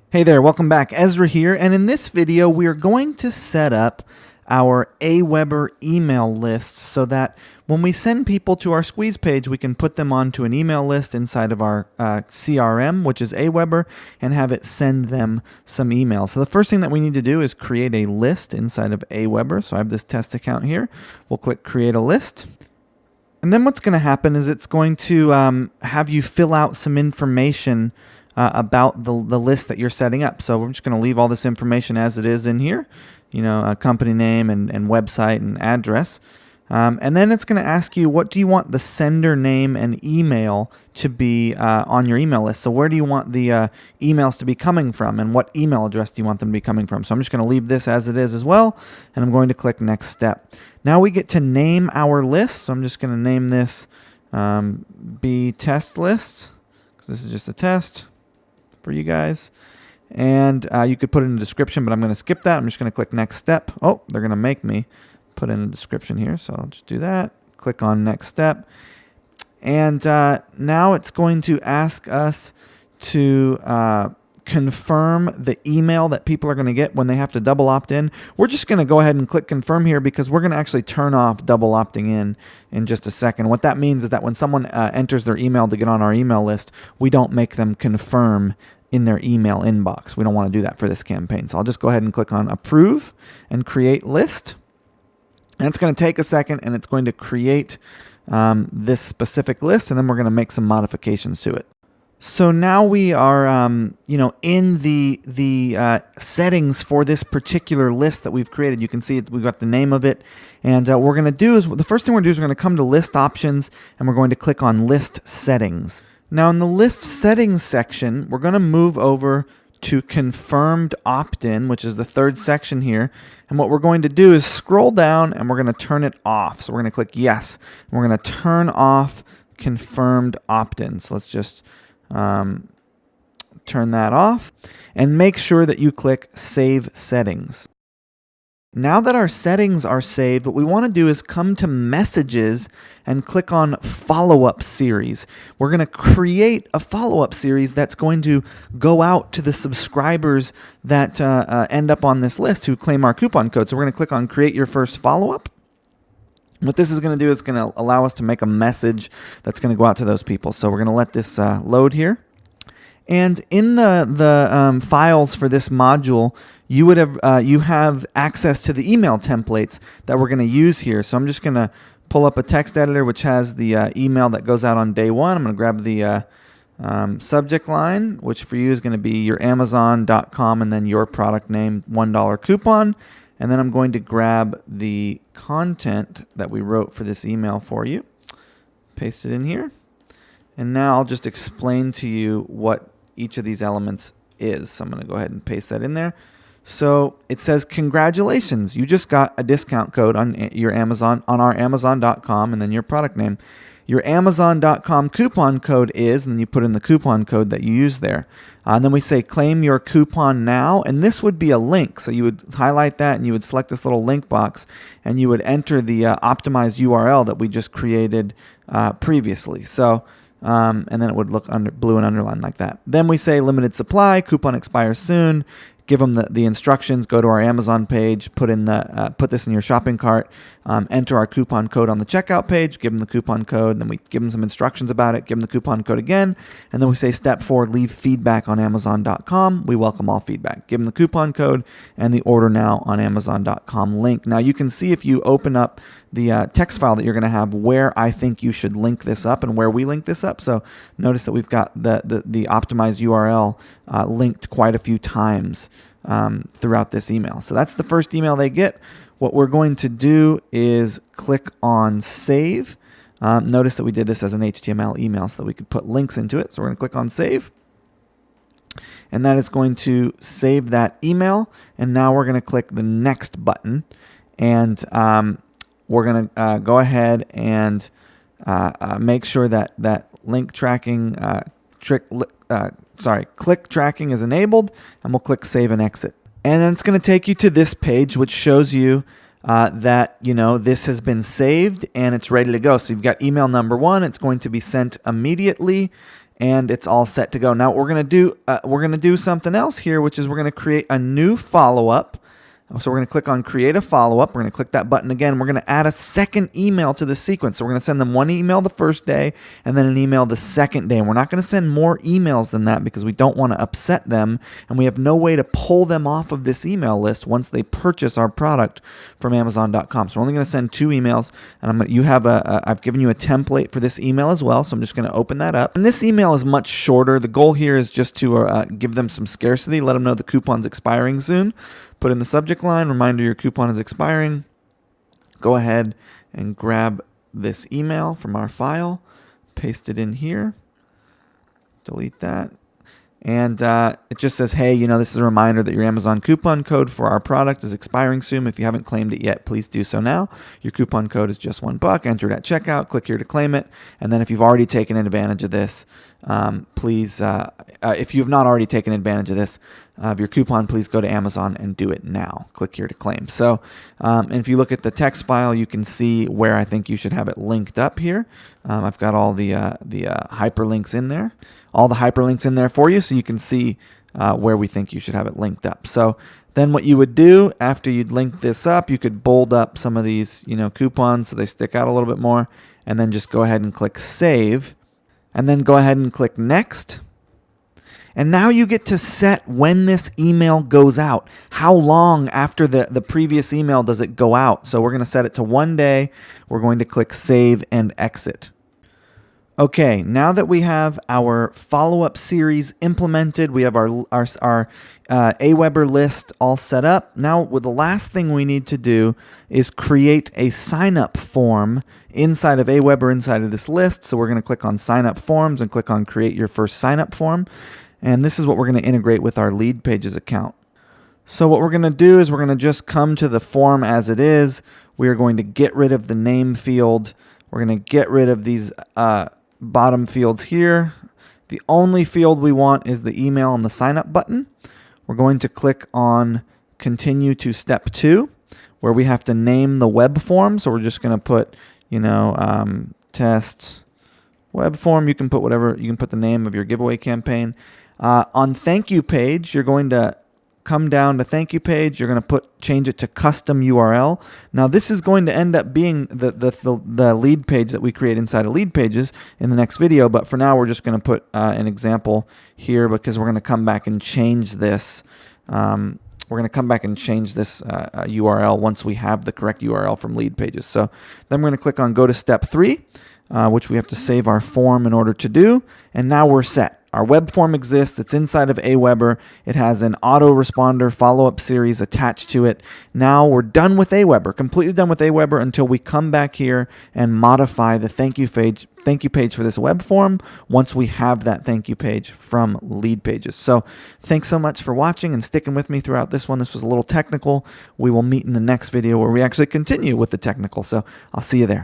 Hey there, welcome back. Ezra here, and in this video we are going to set up our Aweber email list so that when we send people to our squeeze page, we can put them onto an email list inside of our CRM, which is Aweber, and have it send them some emails. So the first thing that we need to do is create a list inside of Aweber. So I have this test account here. We'll click Create a List. And then what's going to happen is it's going to have you fill out some information about the list that you're setting up. So we're just going to leave all this information as it is in here, a company name and website and address. And then it's going to ask you, what do you want the sender name and email to be on your email list? So where do you want the emails to be coming from, and what email address do you want them to be coming from? So I'm just going to leave this as it is as well, and I'm going to click Next Step. Now we get to name our list. So I'm just going to name this B Test List, because this is just a test for you guys. And you could put in a description, but I'm going to skip that. I'm just going to click Next Step. Oh, they're going to make me put in a description here, so I'll just do that. Click on Next Step. And now it's going to ask us to confirm the email that people are going to get when they have to double opt in. We're just going to go ahead and click confirm here because we're going to actually turn off double opting in just a second. What that means is that when someone enters their email to get on our email list, we don't make them confirm in their email inbox. We don't want to do that for this campaign. So I'll just go ahead and click on approve and create list. And it's going to take a second, and it's going to create this specific list, and then we're going to make some modifications to it. So now we are, in the settings for this particular list that we've created. You can see we've got the name of it, and what we're going to do is the first thing we're going to do is we're going to come to List Options, and we're going to click on List Settings. Now in the List Settings section, we're going to move over to Confirmed Opt-in, which is the third section here. And what we're going to do is scroll down, and we're going to turn it off. So we're going to click Yes. And we're going to turn off Confirmed Opt-in. So let's just turn that off, and make sure that you click Save Settings. Now that our settings are saved, what we want to do is come to Messages and click on Follow-up Series. We're going to create a follow-up series that's going to go out to the subscribers that end up on this list who claim our coupon code. So we're going to click on Create Your First Follow-up. What this is going to do is going to allow us to make a message that's going to go out to those people. So we're going to let this load here. And in the files for this module, you have access to the email templates that we're going to use here. So I'm just going to pull up a text editor which has the email that goes out on day one. I'm going to grab the subject line, which for you is going to be your Amazon.com and then your product name, $1 coupon. And then I'm going to grab the content that we wrote for this email for you, paste it in here. And now I'll just explain to you what each of these elements is. So I'm going to go ahead and paste that in there. So it says, congratulations, you just got a discount code on your Amazon, on our Amazon.com, and then your product name. Your Amazon.com coupon code is, and then you put in the coupon code that you use there. And then we say claim your coupon now, and this would be a link. So you would highlight that, and you would select this little link box, and you would enter the optimized URL that we just created previously. So and then it would look blue and underlined like that. Then we say limited supply, coupon expires soon. Give them the instructions. Go to our Amazon page. Put this in your shopping cart. Enter our coupon code on the checkout page. Give them the coupon code. Then we give them some instructions about it. Give them the coupon code again, and then we say step 4: leave feedback on Amazon.com. We welcome all feedback. Give them the coupon code and the order now on Amazon.com link. Now you can see if you open up the text file that you're going to have where I think you should link this up and where we link this up. So notice that we've got the optimized URL linked quite a few times throughout this email. So that's the first email they get. What we're going to do is click on Save. Notice that we did this as an HTML email so that we could put links into it. So we're going to click on Save. And that is going to save that email. And now we're going to click the Next button. And we're going to go ahead and make sure that link tracking click tracking is enabled, and we'll click Save and Exit. And then it's going to take you to this page, which shows you that this has been saved and it's ready to go. So you've got email number 1. It's going to be sent immediately, and it's all set to go. Now what we're gonna do something else here, which is we're gonna create a new follow-up. So we're going to click on create a follow-up. We're going to click that button again. We're going to add a second email to the sequence. So we're going to send them one email the first day and then an email the second day. And we're not going to send more emails than that because we don't want to upset them. And we have no way to pull them off of this email list once they purchase our product from Amazon.com. So we're only going to send 2 emails. And I've given you a template for this email as well. So I'm just going to open that up. And this email is much shorter. The goal here is just to give them some scarcity, let them know the coupon's expiring soon. Put in the subject line, reminder your coupon is expiring. Go ahead and grab this email from our file, paste it in here, delete that. And it just says, hey, this is a reminder that your Amazon coupon code for our product is expiring soon. If you haven't claimed it yet, please do so now. Your coupon code is just $1. Enter it at checkout. Click here to claim it. And then if you've already taken advantage of this, please, if you have not already taken advantage of this, of your coupon, please go to Amazon and do it now. Click here to claim. So, and if you look at the text file, you can see where I think you should have it linked up here. I've got all the hyperlinks in there, all the hyperlinks in there for you, so you can see where we think you should have it linked up. So then what you would do after you'd link this up, you could bold up some of these, coupons so they stick out a little bit more, and then just go ahead and click save, and then go ahead and click next. And now you get to set when this email goes out. How long after the previous email does it go out? So we're going to set it to 1 day. We're going to click save and exit. Okay, now that we have our follow-up series implemented, we have our Aweber list all set up. Now, the last thing we need to do is create a sign-up form inside of Aweber, inside of this list. So we're going to click on Sign-up Forms and click on Create Your First Sign-up Form. And this is what we're going to integrate with our Lead Pages account. So what we're going to do is we're going to just come to the form as it is. We are going to get rid of the name field. We're going to get rid of these bottom fields here. The only field we want is the email and the sign up button. We're going to click on continue to step 2, where we have to name the web form. So we're just going to put, test web form. You can put whatever, you can put the name of your giveaway campaign. On thank you page, you're going to come down to thank you page. You're going to change it to custom URL. Now this is going to end up being the lead page that we create inside of Lead Pages in the next video. But for now, we're just going to put an example here because we're going to come back and change this. We're going to come back and change this URL once we have the correct URL from Lead Pages. So then we're going to click on go to step 3, which we have to save our form in order to do. And now we're set. Our web form exists. It's inside of Aweber. It has an autoresponder follow-up series attached to it. Now we're done with Aweber, completely done with Aweber until we come back here and modify the thank you page for this web form once we have that thank you page from Lead Pages. So thanks so much for watching and sticking with me throughout this one. This was a little technical. We will meet in the next video where we actually continue with the technical. So I'll see you there.